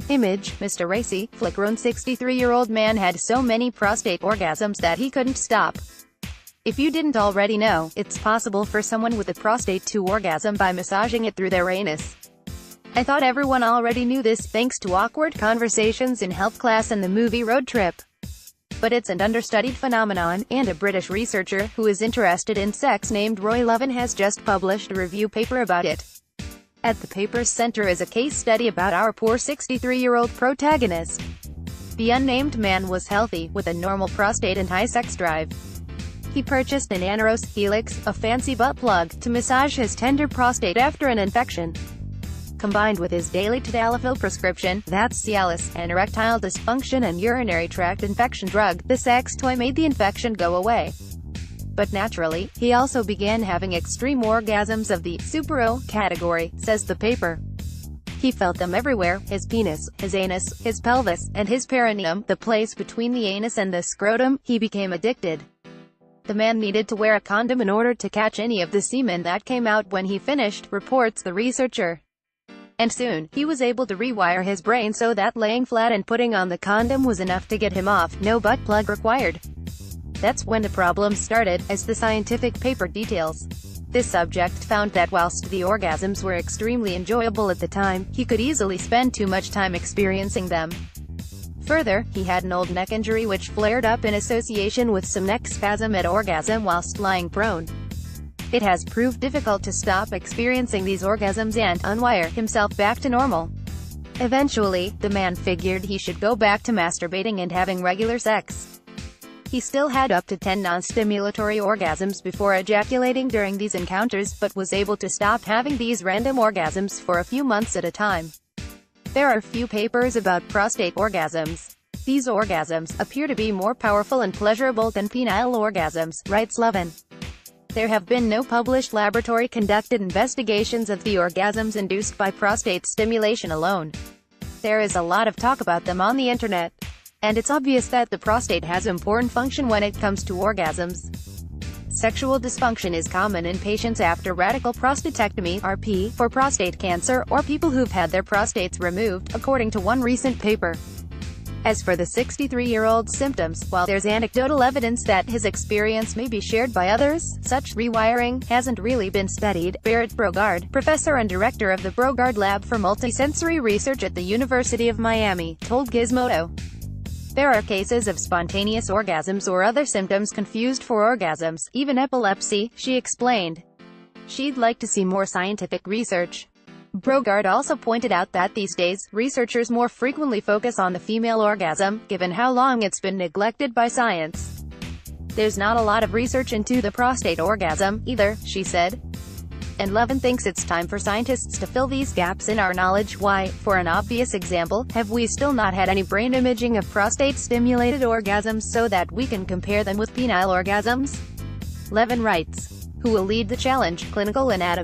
Image, Mr. Racy, flickroon 63-year-old man had so many prostate orgasms that he couldn't stop. If you didn't already know, it's possible for someone with a prostate to orgasm by massaging it through their anus. I thought everyone already knew this, thanks to awkward conversations in health class and the movie Road Trip. But it's an understudied phenomenon, and a British researcher, who is interested in sex named Roy Lovin has just published a review paper about it. At the paper's center is a case study about our poor 63-year-old protagonist. The unnamed man was healthy, with a normal prostate and high sex drive. He purchased an Aneros Helix, a fancy butt plug, to massage his tender prostate after an infection. Combined with his daily tadalafil prescription, that's Cialis, an erectile dysfunction and urinary tract infection drug, the sex toy made the infection go away. But naturally, he also began having extreme orgasms of the super-O category, says the paper. He felt them everywhere: his penis, his anus, his pelvis, and his perineum, the place between the anus and the scrotum. He became addicted. The man needed to wear a condom in order to catch any of the semen that came out when he finished, reports the researcher. And soon, he was able to rewire his brain so that laying flat and putting on the condom was enough to get him off, no butt plug required. That's when the problem started, as the scientific paper details. This subject found that whilst the orgasms were extremely enjoyable at the time, he could easily spend too much time experiencing them. Further, he had an old neck injury which flared up in association with some neck spasm at orgasm whilst lying prone. It has proved difficult to stop experiencing these orgasms and unwire himself back to normal. Eventually, the man figured he should go back to masturbating and having regular sex. He still had up to 10 non-stimulatory orgasms before ejaculating during these encounters, but was able to stop having these random orgasms for a few months at a time. There are few papers about prostate orgasms. These orgasms appear to be more powerful and pleasurable than penile orgasms, writes Lovin. There have been no published laboratory-conducted investigations of the orgasms induced by prostate stimulation alone. There is a lot of talk about them on the internet. And it's obvious that the prostate has important function when it comes to orgasms. Sexual dysfunction is common in patients after radical prostatectomy (RP) for prostate cancer, or people who've had their prostates removed, according to one recent paper. As for the 63-year-old's symptoms, while there's anecdotal evidence that his experience may be shared by others, such rewiring hasn't really been studied. Barrett Brogard, professor and director of the Brogard Lab for Multisensory Research at the University of Miami, told Gizmodo. There are cases of spontaneous orgasms or other symptoms confused for orgasms, even epilepsy, she explained. She'd like to see more scientific research. Brogard also pointed out that these days, researchers more frequently focus on the female orgasm, given how long it's been neglected by science. There's not a lot of research into the prostate orgasm, either, she said. And Lovin thinks it's time for scientists to fill these gaps in our knowledge. Why, for an obvious example, have we still not had any brain imaging of prostate-stimulated orgasms so that we can compare them with penile orgasms? Lovin writes. Who will lead the challenge? Clinical anatomy.